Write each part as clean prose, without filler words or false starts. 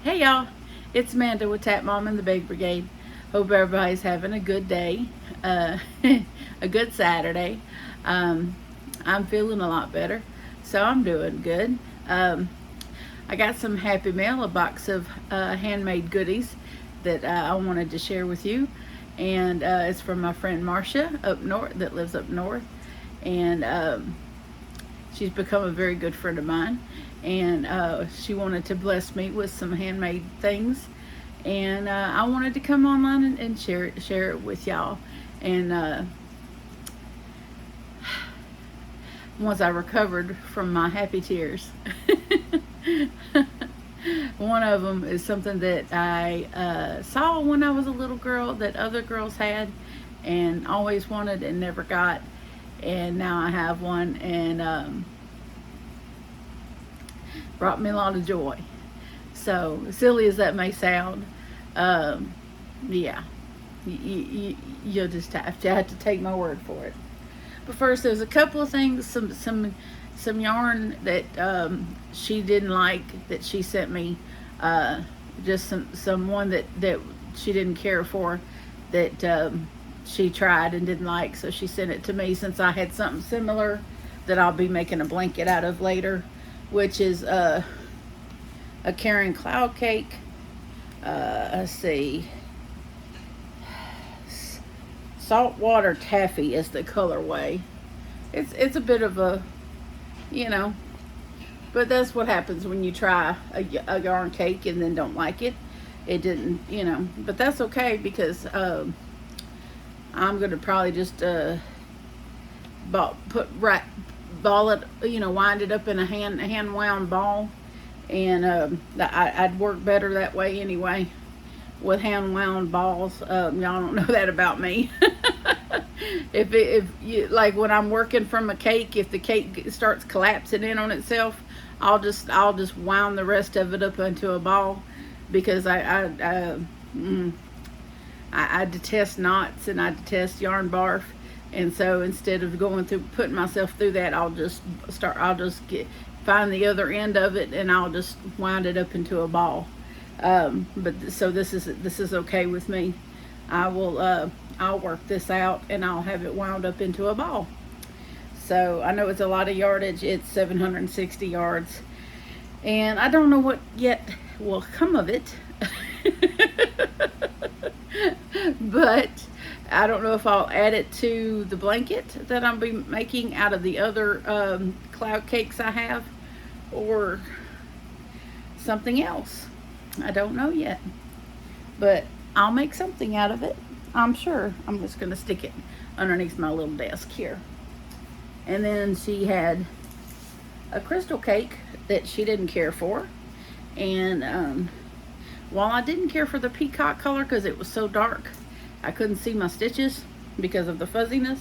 Hey y'all, it's Amanda with Tap Mom and the Big Brigade. Hope everybody's having a good day, a good Saturday. I'm feeling a lot better, so I'm doing good. I got some Happy Mail, a box of handmade goodies that I wanted to share with you, and it's from my friend Marcia up north that lives up north, and she's become a very good friend of mine, and she wanted to bless me with some handmade things, and I wanted to come online and share it with y'all. And once I recovered from my happy tears, one of them is something that I saw when I was a little girl that other girls had and always wanted and never got, and now I have one, and brought me a lot of joy. So silly as that may sound, yeah, you'll just have to take my word for it. But first, there's a couple of things, some yarn that she didn't like that she sent me. Just some one that she didn't care for, that she tried and didn't like, so she sent it to me since I had something similar that I'll be making a blanket out of later, which is a Karen cloud cake. Let's see, saltwater taffy is the colorway. It's a bit of a, but that's what happens when you try a yarn cake and then don't like it. It didn't, but that's okay, because I'm gonna probably just ball it, wind it up in a hand wound ball, and I'd work better that way anyway with hand wound balls. Y'all don't know that about me. if you, like, when I'm working from a cake, if the cake starts collapsing in on itself, I'll just wound the rest of it up into a ball, because I detest knots and I detest yarn barf. And so instead of putting myself through that, I'll just find the other end of it, and I'll just wind it up into a ball. So this is okay with me. I'll work this out and I'll have it wound up into a ball. So I know it's a lot of yardage. It's 760 yards, and I don't know what yet will come of it. But I don't know if I'll add it to the blanket that I'll be making out of the other cloud cakes I have, or something else. I don't know yet, but I'll make something out of it, I'm sure. I'm just going to stick it underneath my little desk here. And then she had a crystal cake that she didn't care for, and while I didn't care for the peacock color because it was so dark I couldn't see my stitches because of the fuzziness,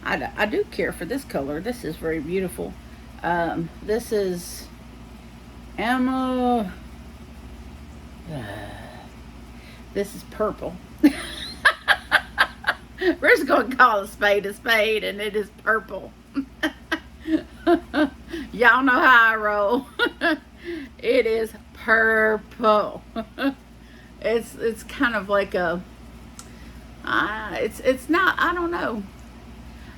I do care for this color. This is very beautiful. This is Emma. This is purple. We're just going to call a spade, and it is purple. Y'all know how I roll. It is purple. It's kind of like a, it's not, I don't know,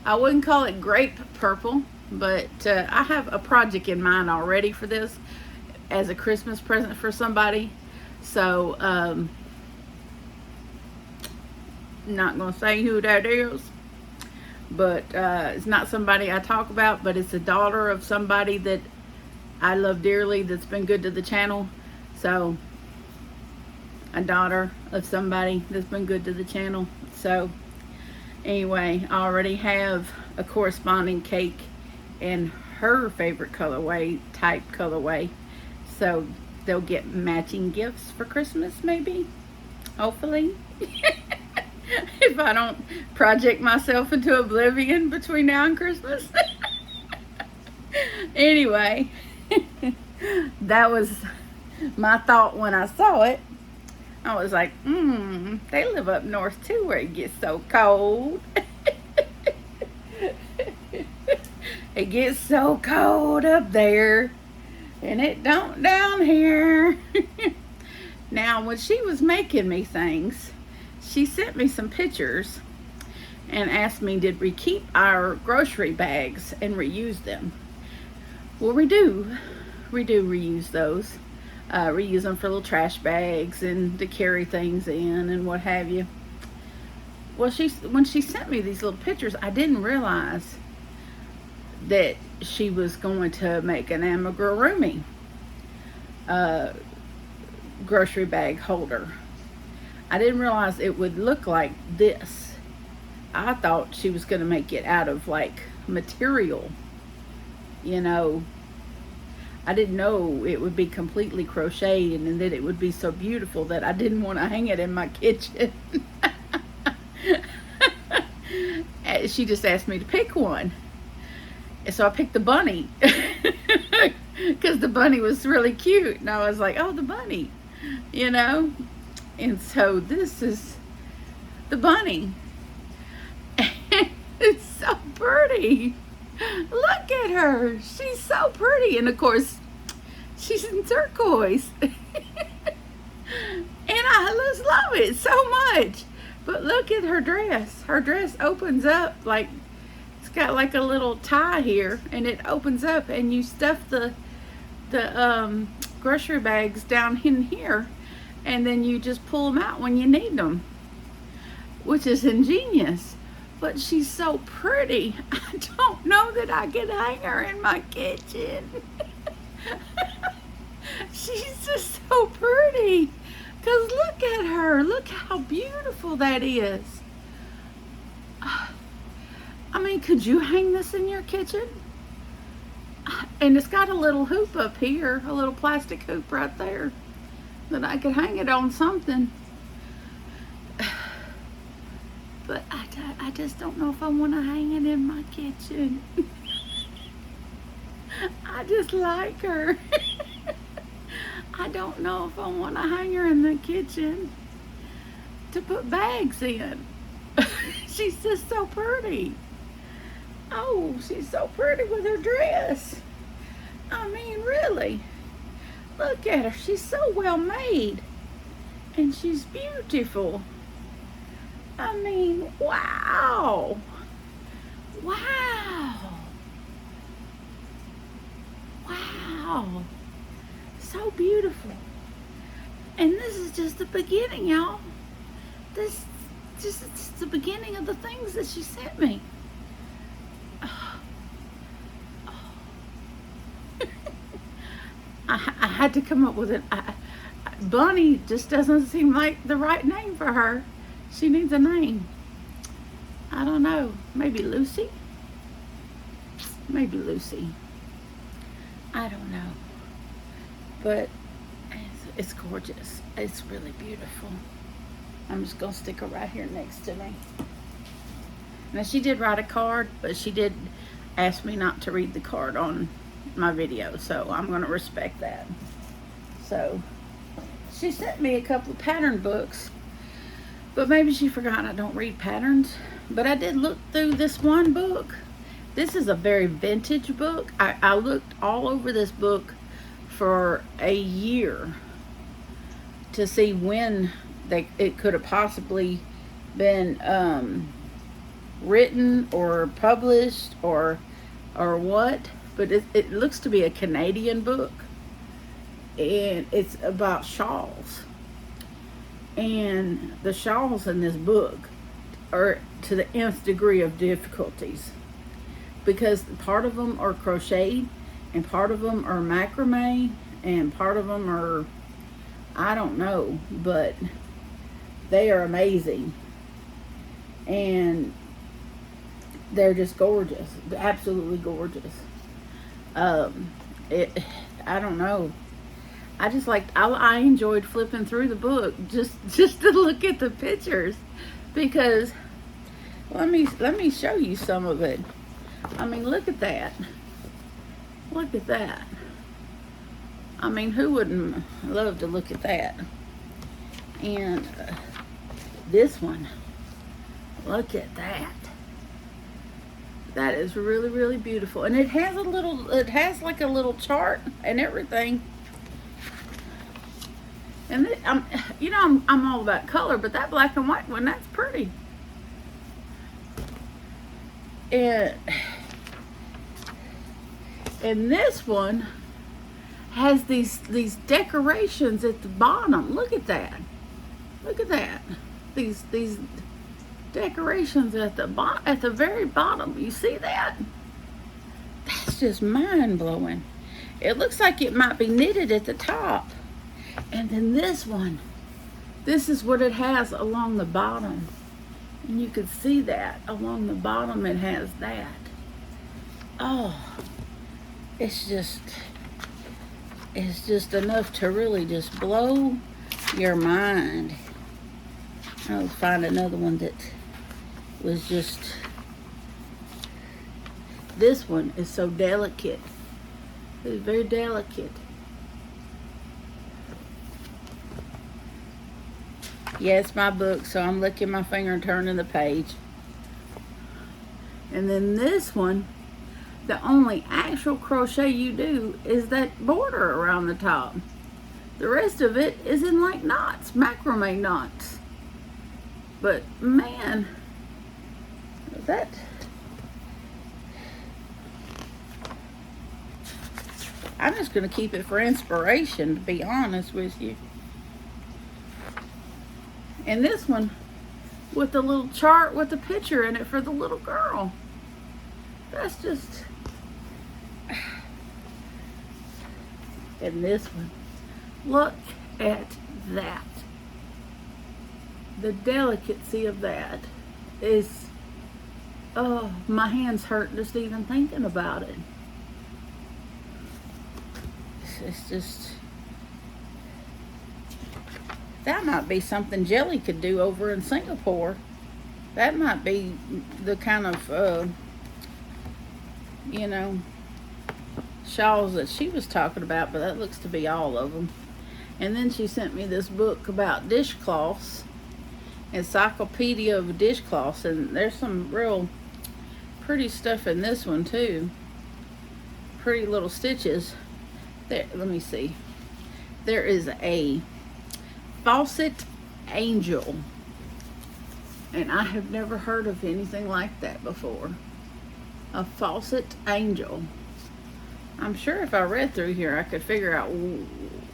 I wouldn't call it grape purple, but I have a project in mind already for this as a Christmas present for somebody. So not gonna say who that is, but it's not somebody I talk about, but it's a daughter of somebody that I love dearly, that's been good to the channel. So a daughter of somebody that's been good to the channel. So anyway, I already have a corresponding cake in her favorite type colorway, so they'll get matching gifts for Christmas, maybe, hopefully. If I don't project myself into oblivion between now and Christmas. Anyway, that was my thought when I saw it. I was like, they live up north too, where it gets so cold. It gets so cold up there, and it don't down here. Now, when she was making me things, she sent me some pictures and asked me, did we keep our grocery bags and reuse them? Well, we do reuse those. Reuse them for little trash bags and to carry things in and what have you. Well, when she sent me these little pictures, I didn't realize that she was going to make an amigurumi grocery bag holder. I didn't realize it would look like this. I thought she was going to make it out of like material, you know. I didn't know it would be completely crocheted and that it would be so beautiful that I didn't want to hang it in my kitchen. She just asked me to pick one. And so I picked the bunny because the bunny was really cute. And I was like, oh, the bunny, you know. And so this is the bunny. It's so pretty. Look at her. She's so pretty. And of course, she's in turquoise. And I just love it so much. But look at her dress. Her dress opens up like, it's got like a little tie here. And it opens up and you stuff the grocery bags down in here. And then you just pull them out when you need them. Which is ingenious. But she's so pretty. I don't know that I could hang her in my kitchen. She's just so pretty. Because look at her. Look how beautiful that is. I mean, could you hang this in your kitchen? And it's got a little hoop up here. A little plastic hoop right there. That I could hang it on something. But I just don't know if I want to hang it in my kitchen. I just like her. I don't know if I want to hang her in the kitchen to put bags in. She's just so pretty. Oh, she's so pretty with her dress. I mean, really. Look at her. She's so well made. And she's beautiful. I mean, wow. Wow. Wow. So beautiful. And this is just the beginning, y'all. This is the beginning of the things that she sent me. I had to come up with it. Bunny just doesn't seem like the right name for her. She needs a name. I don't know. Maybe Lucy? Maybe Lucy. I don't know. But it's gorgeous. It's really beautiful. I'm just going to stick her right here next to me. Now, she did write a card, but she did ask me not to read the card on my video. So I'm going to respect that. So she sent me a couple of pattern books. But maybe she forgot I don't read patterns. But I did look through this one book. This is a very vintage book. I looked all over this book for a year to see when it could have possibly been written or published or what. But it looks to be a Canadian book. And it's about shawls. And the shawls in this book are to the nth degree of difficulties. Because part of them are crocheted, and part of them are macrame, and part of them are, I don't know, but they are amazing. And they're just gorgeous, absolutely gorgeous. I don't know. I just I enjoyed flipping through the book just to look at the pictures, because let me show you some of it. I mean, look at that. Look at that. I mean, who wouldn't love to look at that? And this one, look at that. That is really, really beautiful. And it has like a little chart and everything. And I'm all about color, but that black and white one, that's pretty. And this one has these decorations at the bottom. Look at that. Look at that. These decorations at the very bottom. You see that? That's just mind blowing. It looks like it might be knitted at the top. And then this one, this is what it has along the bottom. And you can see that along the bottom it has that. Oh, it's just enough to really just blow your mind. I'll find another one that was just, this one is so delicate. It's very delicate. Yeah, it's my book, so I'm licking my finger and turning the page. And then this one, the only actual crochet you do is that border around the top. The rest of it is in like knots, macrame knots. But man, I'm just going to keep it for inspiration, to be honest with you. And this one with the little chart with the picture in it for the little girl. That's just... And this one, look at that. The delicacy of that is, oh, my hands hurt just even thinking about it. It's just, that might be something Jelly could do over in Singapore. That might be the kind of, shawls that she was talking about, but that looks to be all of them. And then she sent me this book about dishcloths, Encyclopedia of Dishcloths, and there's some real pretty stuff in this one too. Pretty little stitches. There, let me see. There is a faucet angel, and I have never heard of anything like that before. A faucet angel. I'm sure if I read through here I could figure out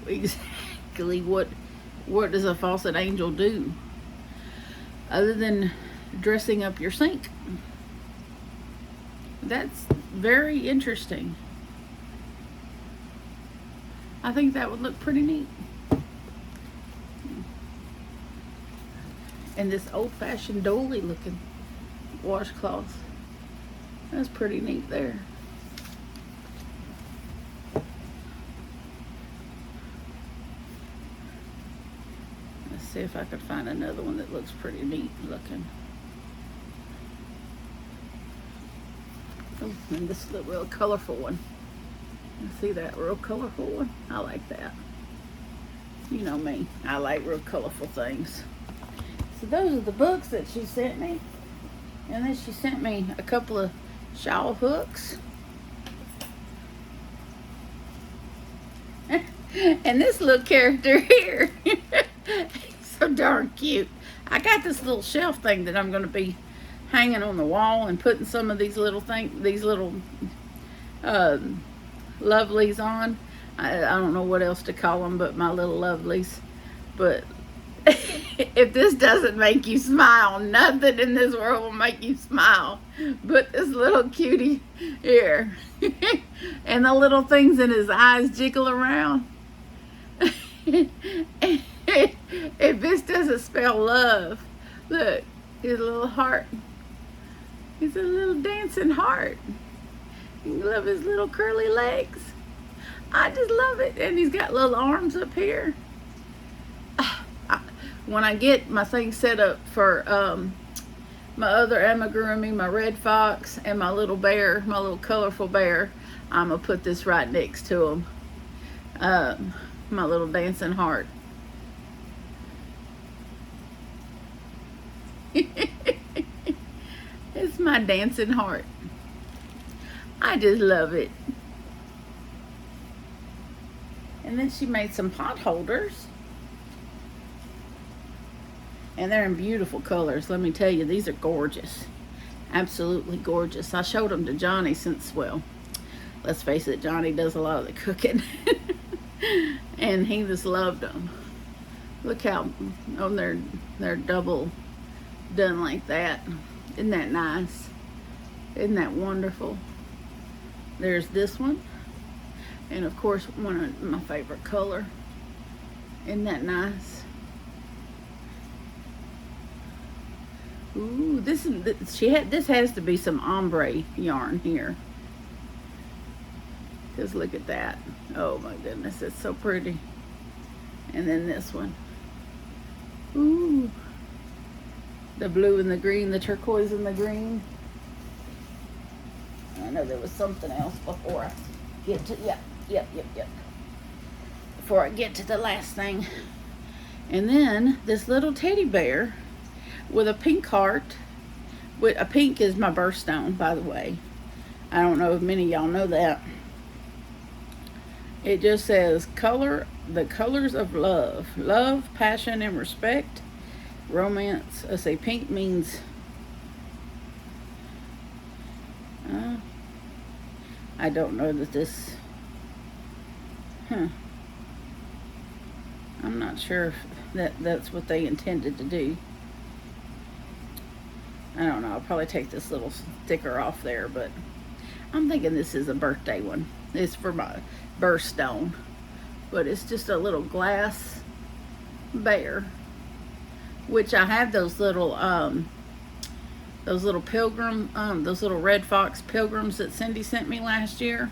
exactly what does a faucet angel do other than dressing up your sink. That's very interesting. I think that would look pretty neat. And this old-fashioned doily looking washcloth. That's pretty neat there. Let's see if I could find another one that looks pretty neat looking. Oh, and this is a real colorful one. You see that real colorful one? I like that. You know me, I like real colorful things. So those are the books that she sent me. And then she sent me a couple of shawl hooks. And this little character here, so darn cute. I got this little shelf thing that I'm going to be hanging on the wall and putting some of these little lovelies on. I don't know what else to call them but my little lovelies. But if this doesn't make you smile, nothing in this world will make you smile but this little cutie here. And the little things in his eyes jiggle around. If this doesn't spell love, look, his little heart. He's a little dancing heart. You love his little curly legs. I just love it. And he's got little arms up here. When I get my thing set up for my other amigurumi, my red fox, and my little bear, my little colorful bear, I'm going to put this right next to him. My little dancing heart. It's my dancing heart. I just love it. And then she made some pot holders. And they're in beautiful colors. Let me tell you, these are gorgeous. Absolutely gorgeous. I showed them to Johnny since, well, let's face it, Johnny does a lot of the cooking. And he just loved them. Look how, oh, they're double done like that. Isn't that nice? Isn't that wonderful? There's this one. And of course, one of my favorite color. Isn't that nice? Ooh, this has to be some ombre yarn here. Just look at that. Oh my goodness, it's so pretty. And then this one. Ooh. The blue and the green, the turquoise and the green. I know there was something else before I get to, yep. Before I get to the last thing. And then this little teddy bear with a pink heart. With a pink is my birthstone, by the way. I don't know if many of y'all know that. It just says the colors of love. Love, passion, and respect. Romance. I say pink means I don't know that this I'm not sure if that's what they intended to do. I don't know. I'll probably take this little sticker off there, but I'm thinking this is a birthday one. It's for my birthstone, but it's just a little glass bear, which I have those little pilgrim, those little red fox pilgrims that Cindy sent me last year,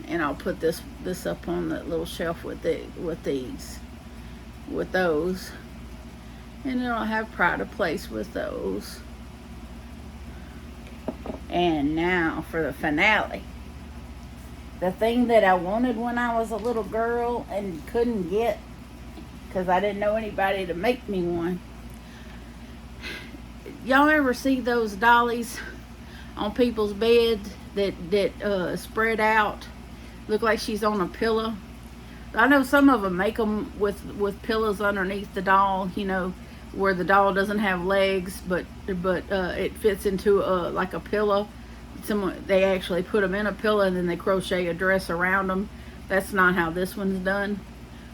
and I'll put this up on that little shelf with those, and then I'll have pride of place with those. And now for the finale. The thing that I wanted when I was a little girl and couldn't get because I didn't know anybody to make me one. Y'all ever see those dollies on people's beds that spread out, look like she's on a pillow? I know some of them make them with pillows underneath the doll, you know, where the doll doesn't have legs, but it fits into like a pillow. They actually put them in a pillow and then they crochet a dress around them. That's not how this one's done,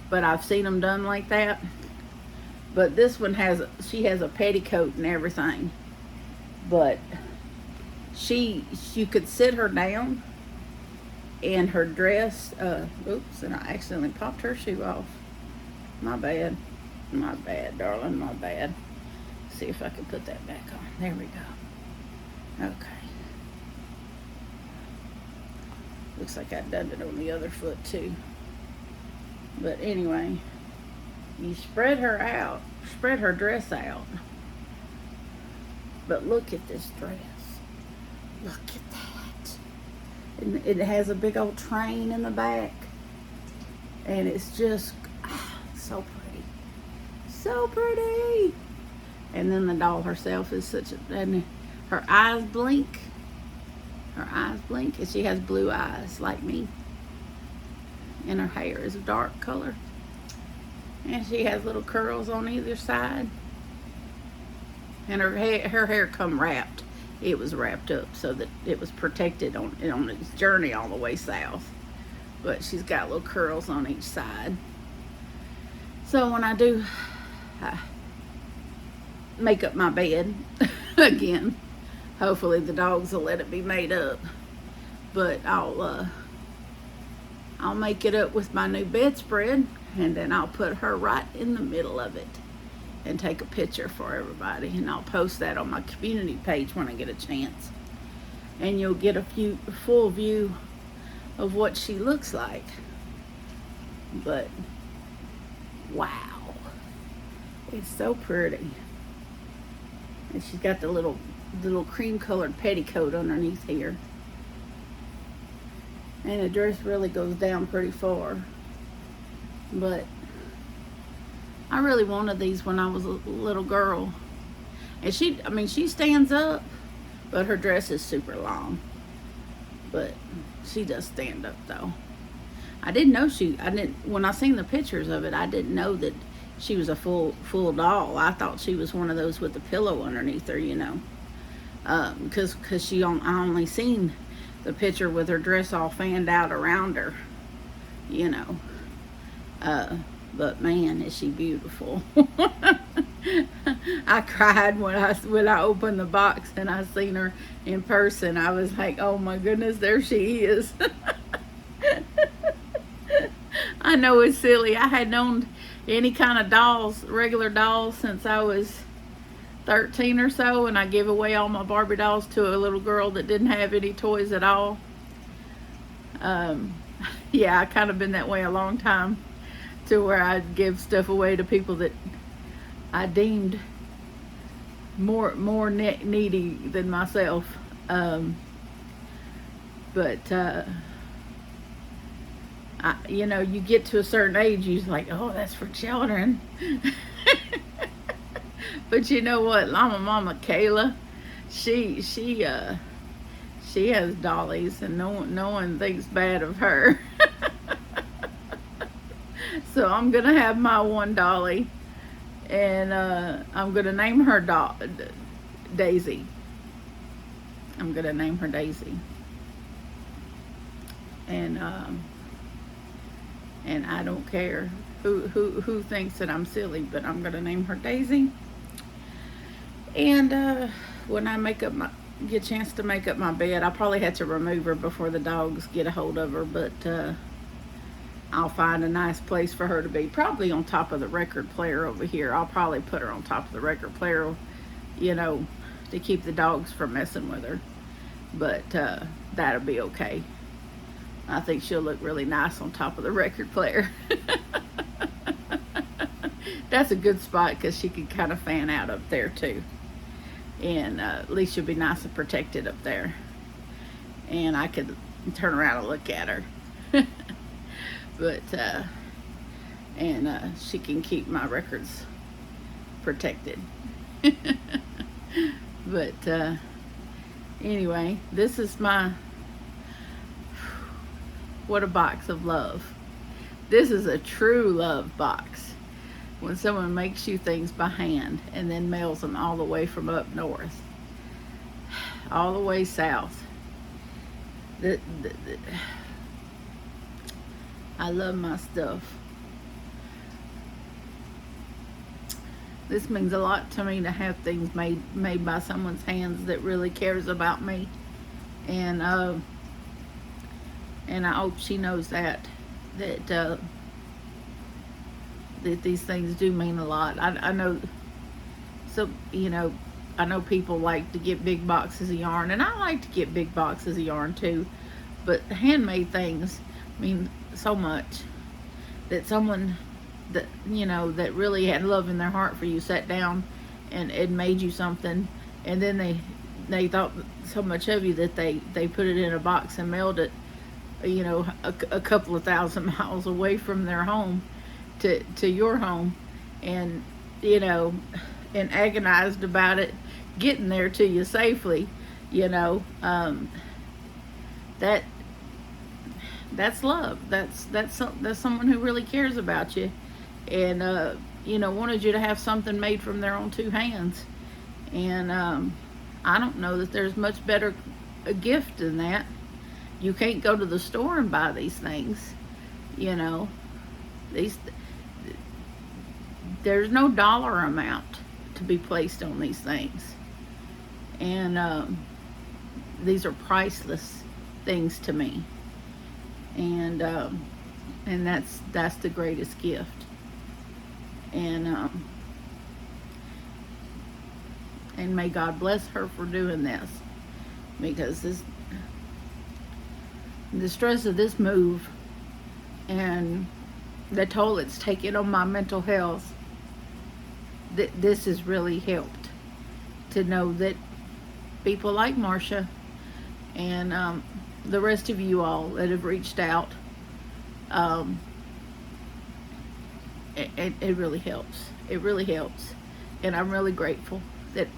but I've seen them done like that. But this one she has a petticoat and everything, but you could sit her down, and her dress, oops, and I accidentally popped her shoe off. My bad, darling, my bad. See if I can put that back on. There we go. Okay. Looks like I've done it on the other foot too. But anyway, you spread her dress out. But look at this dress. Look at that. And it has a big old train in the back. And it's just so pretty. So pretty. And then the doll herself is and her eyes blink. Her eyes blink, and she has blue eyes like me. And her hair is a dark color. And she has little curls on either side. And her hair come wrapped. It was wrapped up so that it was protected on its journey all the way south. But she's got little curls on each side. So when I do make up my bed again, hopefully the dogs will let it be made up. But I'll make it up with my new bedspread, and then I'll put her right in the middle of it and take a picture for everybody, and I'll post that on my community page when I get a chance. And you'll get a full view of what she looks like. But wow, it's so pretty. And she's got the little cream colored petticoat underneath here, and the dress really goes down pretty far. But I really wanted these when I was a little girl. And she stands up, but her dress is super long. But she does stand up though. When I seen the pictures of it, I didn't know that she was a full doll. I thought she was one of those with a pillow underneath her, because I only seen the picture with her dress all fanned out around her, you know. But man, is she beautiful. I cried when I opened the box and I seen her in person. I was like, oh my goodness, there she is. I know it's silly. I had known any kind of dolls, regular dolls, since I was 13 or so, and I gave away all my Barbie dolls to a little girl that didn't have any toys at all. Yeah, I kind of been that way a long time, to where I'd give stuff away to people that I deemed more needy than myself. You get to a certain age, you're like, oh, that's for children. But you know what? My mama Kayla, she has dollies, and no one thinks bad of her. So I'm gonna have my one dolly, and I'm gonna name her Daisy. I'm gonna name her Daisy, and I don't care who thinks that I'm silly, but I'm gonna name her Daisy. And when I get a chance to make up my bed, I'll probably have to remove her before the dogs get a hold of her, but I'll find a nice place for her to be, probably on top of the record player over here. I'll probably put her on top of the record player, to keep the dogs from messing with her. But that'll be okay. I think she'll look really nice on top of the record player. That's a good spot, because she can kind of fan out up there too. And at least she'll be nice and protected up there. And I could turn around and look at her. But she can keep my records protected. But anyway, this is what a box of love. This is a true love box. When someone makes you things by hand and then mails them all the way from up north, all the way south. I love my stuff. This means a lot to me, to have things made by someone's hands that really cares about me, and I hope she knows that these things do mean a lot. I know, so I know people like to get big boxes of yarn, and I like to get big boxes of yarn too, but handmade things mean so much. That someone that that really had love in their heart for you sat down and made you something, and then they thought so much of you that they put it in a box and mailed it a couple of thousand miles away from their home to your home, and and agonized about it getting there to you safely. That's love. That's someone who really cares about you, and wanted you to have something made from their own two hands. And I don't know that there's much better a gift than that. You can't go to the store and buy these things. There's no dollar amount to be placed on these things, and these are priceless things to me. And that's the greatest gift. And may God bless her for doing this, because the stress of this move and the toll it's taken on my mental health, this has really helped to know that people like Marcia and the rest of you all that have reached out, it really helps. It really helps, and I'm really grateful that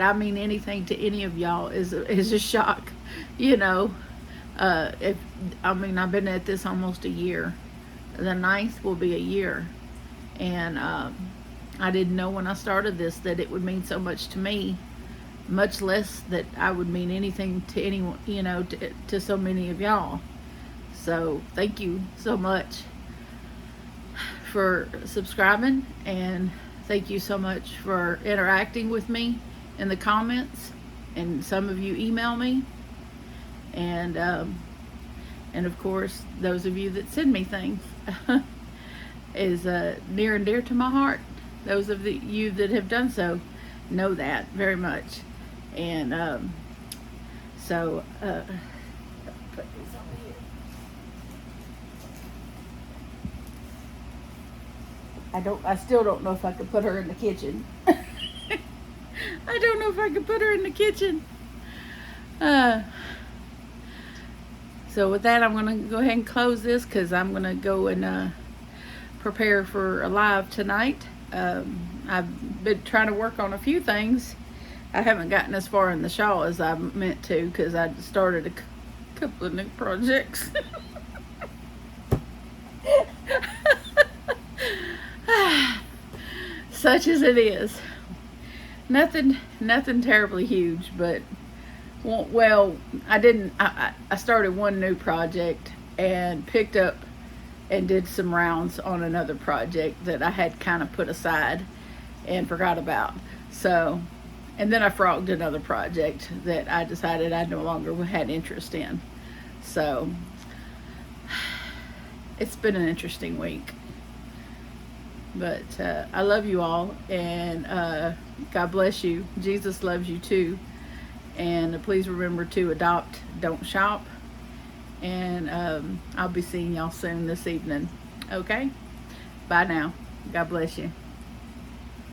I mean anything to any of y'all is a shock. I've been at this almost a year. The 9th will be a year, And I didn't know when I started this that it would mean so much to me, much less that I would mean anything to anyone, to so many of y'all. So thank you so much for subscribing, and thank you so much for interacting with me in the comments, and some of you email me, and of course those of you that send me things is near and dear to my heart. Those of you that have done so know that very much. And so put this over here. I still don't know if I could put her in the kitchen. I don't know if I could put her in the kitchen. So with that, I'm gonna go ahead and close this, because I'm gonna go and prepare for a live tonight. I've been trying to work on a few things. I haven't gotten as far in the shawl as I meant to, because I started a couple of new projects. Such as it is. Nothing terribly huge, but well, I started one new project and picked up and did some rounds on another project that I had kind of put aside and forgot about. So, and then I frogged another project that I decided I no longer had interest in. So, it's been an interesting week. But I love you all, and God bless you. Jesus loves you too. And please remember to adopt, don't shop. And I'll be seeing y'all soon this evening. Okay? Bye now. God bless you.